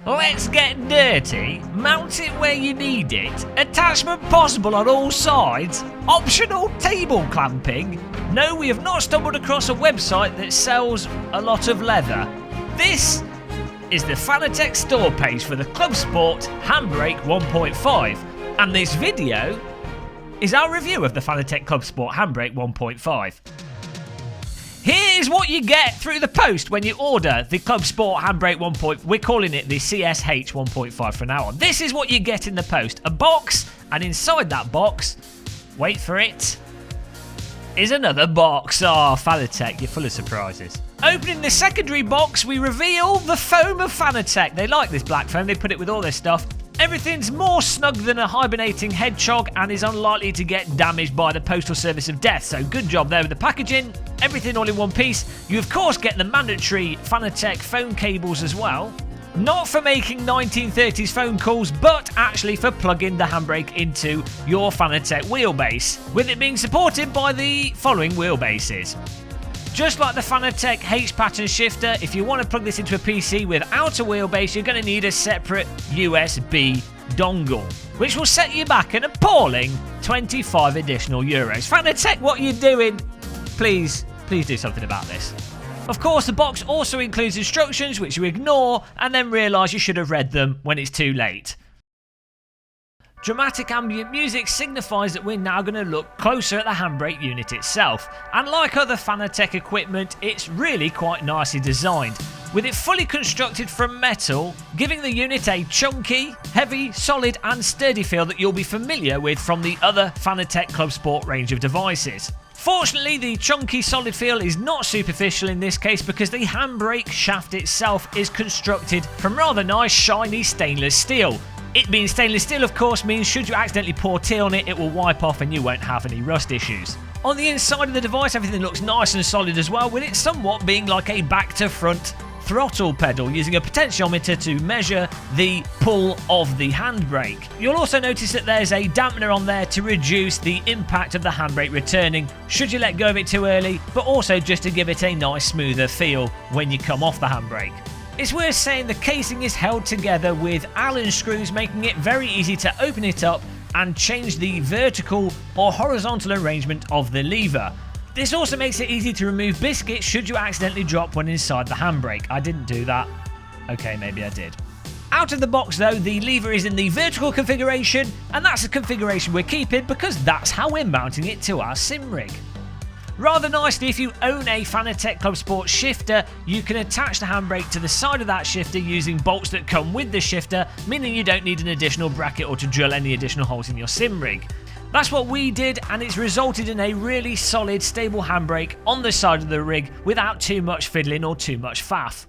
Let's get dirty, mount it where you need it, attachment possible on all sides, optional table clamping. No, we have not stumbled across a website that sells a lot of leather. This is the Fanatec store page for the Clubsport HandBrake 1.5, and this video is our review of the Fanatec Club Sport HandBrake 1.5. Here's what you get through the post when you order the Club Sport HandBrake 1.5. We're calling it the CSH 1.5 from now on. This is what you get in the post. A box, and inside that box, wait for it, is another box. Oh, Fanatec, you're full of surprises. Opening the secondary box, we reveal the foam of Fanatec. They like this black foam, they put it with all their stuff. Everything's more snug than a hibernating hedgehog and is unlikely to get damaged by the postal service of death. So good job there with the packaging. Everything all in one piece. You of course get the mandatory Fanatec phone cables as well. Not for making 1930s phone calls, but actually for plugging the handbrake into your Fanatec wheelbase, with it being supported by the following wheelbases. Just like the Fanatec H-pattern shifter, if you want to plug this into a PC without a wheelbase, you're going to need a separate USB dongle, which will set you back an appalling 25 additional euros. Fanatec, what are you doing? Please do something about this. Of course, the box also includes instructions, which you ignore and then realise you should have read them when it's too late. Dramatic ambient music signifies that we're now going to look closer at the handbrake unit itself, and like other Fanatec equipment, it's really quite nicely designed, with it fully constructed from metal, giving the unit a chunky, heavy, solid and sturdy feel that you'll be familiar with from the other Fanatec Club Sport range of devices. Fortunately, the chunky solid feel is not superficial in this case because the handbrake shaft itself is constructed from rather nice shiny stainless steel. It being stainless steel, of course, means should you accidentally pour tea on it, it will wipe off and you won't have any rust issues. On the inside of the device, everything looks nice and solid as well, with it somewhat being like a back-to-front throttle pedal, using a potentiometer to measure the pull of the handbrake. You'll also notice that there's a dampener on there to reduce the impact of the handbrake returning should you let go of it too early, but also just to give it a nice smoother feel when you come off the handbrake. It's worth saying the casing is held together with Allen screws, making it very easy to open it up and change the vertical or horizontal arrangement of the lever. This also makes it easy to remove biscuits should you accidentally drop one inside the handbrake. I didn't do that. Okay, maybe I did. Out of the box though, the lever is in the vertical configuration, and that's the configuration we're keeping because that's how we're mounting it to our sim rig. Rather nicely, if you own a Fanatec Club Sport shifter, you can attach the handbrake to the side of that shifter using bolts that come with the shifter, meaning you don't need an additional bracket or to drill any additional holes in your sim rig. That's what we did, and it's resulted in a really solid, stable handbrake on the side of the rig without too much fiddling or too much faff.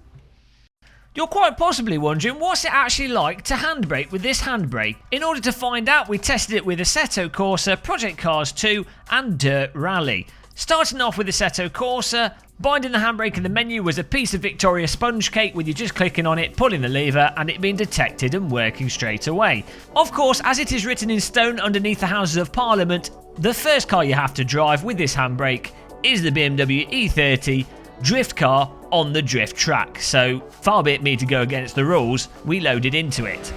You're quite possibly wondering, what's it actually like to handbrake with this handbrake? In order to find out, we tested it with Assetto Corsa, Project Cars 2 and Dirt Rally. Starting off with Assetto Corsa, binding the handbrake in the menu was a piece of Victoria sponge cake with you just clicking on it, pulling the lever and it being detected and working straight away. Of course, as it is written in stone underneath the Houses of Parliament, the first car you have to drive with this handbrake is the BMW E30 drift car on the drift track, so far be it me to go against the rules, we loaded into it.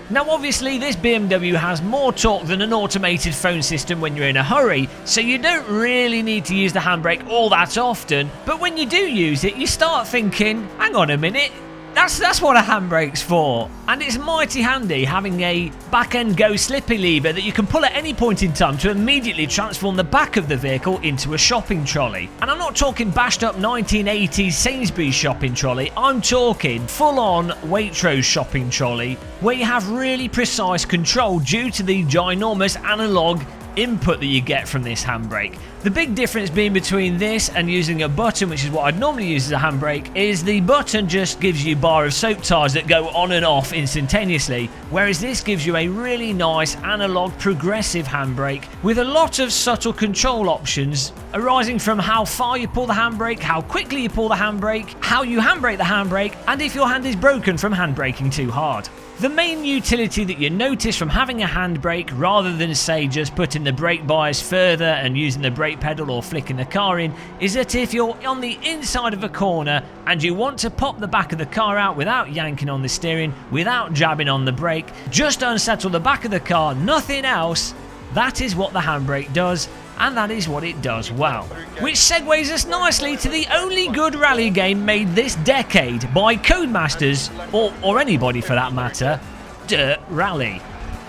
Now obviously this BMW has more torque than an automated phone system when you're in a hurry, so you don't really need to use the handbrake all that often, but when you do use it you start thinking, hang on a minute, that's what a handbrake's for. And it's mighty handy having a back-end go slippy lever that you can pull at any point in time to immediately transform the back of the vehicle into a shopping trolley. And I'm not talking bashed up 1980s Sainsbury's shopping trolley, I'm talking full-on Waitrose shopping trolley where you have really precise control due to the ginormous analog input that you get from this handbrake. The big difference being between this and using a button, which is what I'd normally use as a handbrake, is the button just gives you a bar of soap tires that go on and off instantaneously, whereas this gives you a really nice analog progressive handbrake with a lot of subtle control options arising from how far you pull the handbrake, how quickly you pull the handbrake, how you handbrake the handbrake, and if your hand is broken from handbraking too hard. The main utility that you notice from having a handbrake, rather than say just putting the brake bias further and using the brake pedal or flicking the car in, is that if you're on the inside of a corner and you want to pop the back of the car out without yanking on the steering, without jabbing on the brake, just unsettle the back of the car, nothing else, that is what the handbrake does, and that is what it does well. Which segues us nicely to the only good rally game made this decade by Codemasters, or anybody for that matter, Dirt Rally.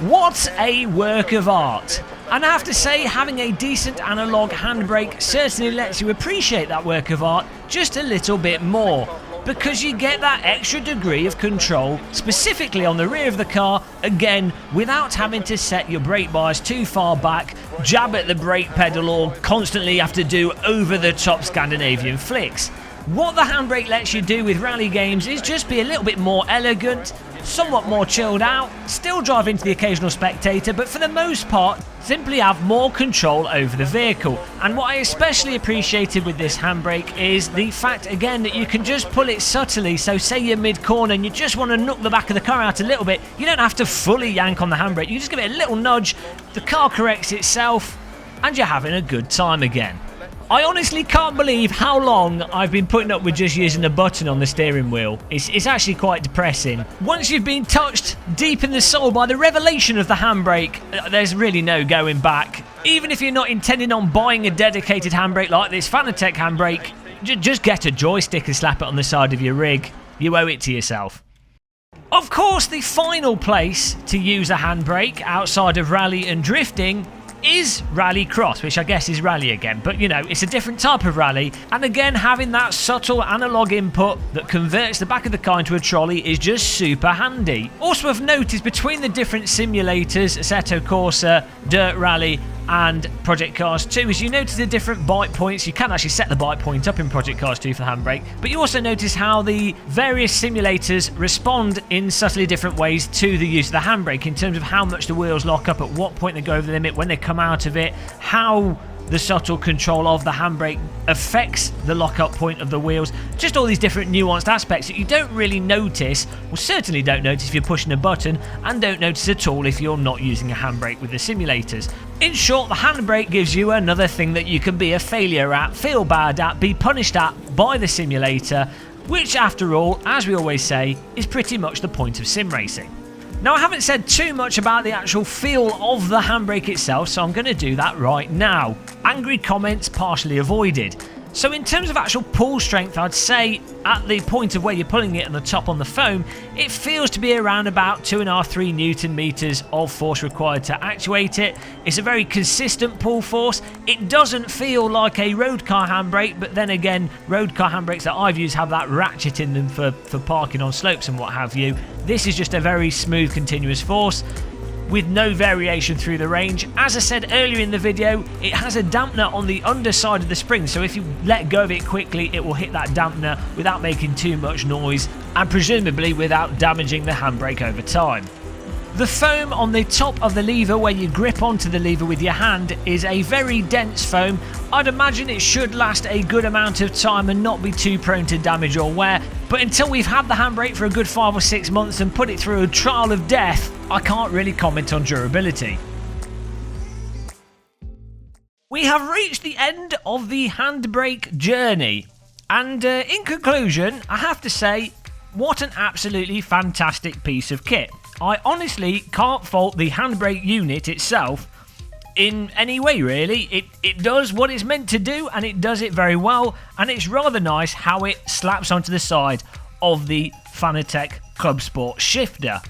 What a work of art! And I have to say, having a decent analog handbrake certainly lets you appreciate that work of art just a little bit more, because you get that extra degree of control, specifically on the rear of the car, again, without having to set your brake bias too far back, jab at the brake pedal, or constantly have to do over-the-top Scandinavian flicks. What the handbrake lets you do with rally games is just be a little bit more elegant, somewhat more chilled out, still drive into the occasional spectator, but for the most part, simply have more control over the vehicle. And what I especially appreciated with this handbrake is the fact, again, that you can just pull it subtly. So say you're mid-corner and you just want to knock the back of the car out a little bit, you don't have to fully yank on the handbrake, you just give it a little nudge, the car corrects itself, and you're having a good time again. I honestly can't believe how long I've been putting up with just using a button on the steering wheel. It's actually quite depressing. Once you've been touched deep in the soul by the revelation of the handbrake, there's really no going back. Even if you're not intending on buying a dedicated handbrake like this Fanatec handbrake, just get a joystick and slap it on the side of your rig. You owe it to yourself. Of course, the final place to use a handbrake outside of rally and drifting is rally cross, which I guess is rally again, but you know, it's a different type of rally, and again, having that subtle analog input that converts the back of the car into a trolley is just super handy. Also of note is between the different simulators, Assetto Corsa, Dirt Rally and Project Cars 2, as you notice the different bite points. You can actually set the bite point up in Project Cars 2 for the handbrake, but you also notice how the various simulators respond in subtly different ways to the use of the handbrake, in terms of how much the wheels lock up, at what point they go over the limit, when they come out of it, how the subtle control of the handbrake affects the lock-up point of the wheels. Just all these different nuanced aspects that you don't really notice, or certainly don't notice if you're pushing a button, and don't notice at all if you're not using a handbrake with the simulators. In short, the handbrake gives you another thing that you can be a failure at, feel bad at, be punished at by the simulator, which after all, as we always say, is pretty much the point of sim racing. Now, I haven't said too much about the actual feel of the handbrake itself, so I'm going to do that right now. Angry comments partially avoided. So in terms of actual pull strength, I'd say at the point of where you're pulling it and the top on the foam, it feels to be around about 2.5–3 Newton meters of force required to actuate it. It's a very consistent pull force. It doesn't feel like a road car handbrake, but then again, road car handbrakes that I've used have that ratchet in them for parking on slopes and what have you. This is just a very smooth, continuous force with no variation through the range. As I said earlier in the video, it has a dampener on the underside of the spring, so if you let go of it quickly, it will hit that dampener without making too much noise, and presumably without damaging the handbrake over time. The foam on the top of the lever where you grip onto the lever with your hand is a very dense foam. I'd imagine it should last a good amount of time and not be too prone to damage or wear, but until we've had the handbrake for a good 5 or 6 months and put it through a trial of death, I can't really comment on durability. We have reached the end of the handbrake journey, and in conclusion, I have to say, what an absolutely fantastic piece of kit. I honestly can't fault the handbrake unit itself in any way, really. It does what it's meant to do, and it does it very well, and it's rather nice how it slaps onto the side of the Fanatec Club Sport shifter.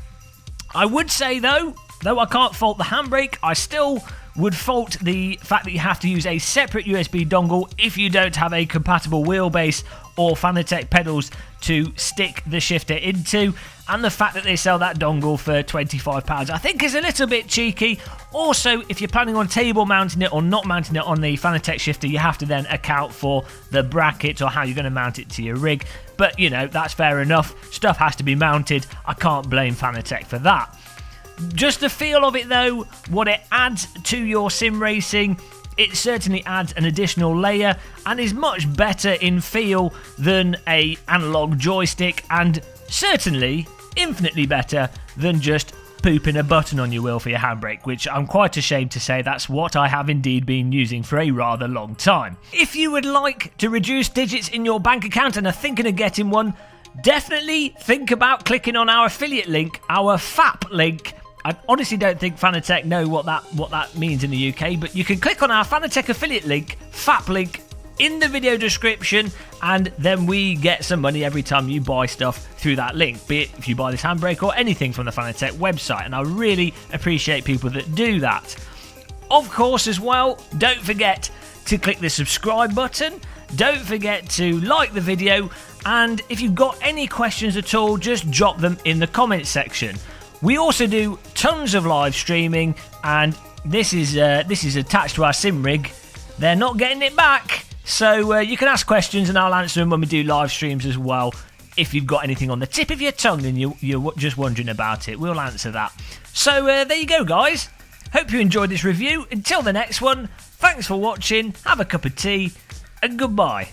I would say though I can't fault the handbrake, I still would fault the fact that you have to use a separate USB dongle if you don't have a compatible wheelbase or Fanatec pedals to stick the shifter into, and the fact that they sell that dongle for £25 I think is a little bit cheeky. Also, if you're planning on table mounting it or not mounting it on the Fanatec shifter, you have to then account for the bracket or how you're going to mount it to your rig, but you know, that's fair enough. Stuff has to be mounted, I can't blame Fanatec for that. Just the feel of it though, what it adds to your sim racing, it certainly adds an additional layer and is much better in feel than a analog joystick, and certainly infinitely better than just pooping a button on your wheel for your handbrake, which I'm quite ashamed to say that's what I have indeed been using for a rather long time. If you would like to reduce digits in your bank account and are thinking of getting one, definitely think about clicking on our affiliate link, our FAP link. I honestly don't think Fanatec know what that means in the UK, but you can click on our Fanatec affiliate link, FAP link, in the video description, and then we get some money every time you buy stuff through that link, be it if you buy this handbrake or anything from the Fanatec website, and I really appreciate people that do that. Of course, as well, don't forget to click the subscribe button, don't forget to like the video, and if you've got any questions at all, just drop them in the comments section. We also do tons of live streaming, and this is attached to our sim rig. They're not getting it back, so you can ask questions and I'll answer them when we do live streams as well. If you've got anything on the tip of your tongue and you're just wondering about it, we'll answer that. So there you go, guys. Hope you enjoyed this review. Until the next one, thanks for watching, have a cup of tea, and goodbye.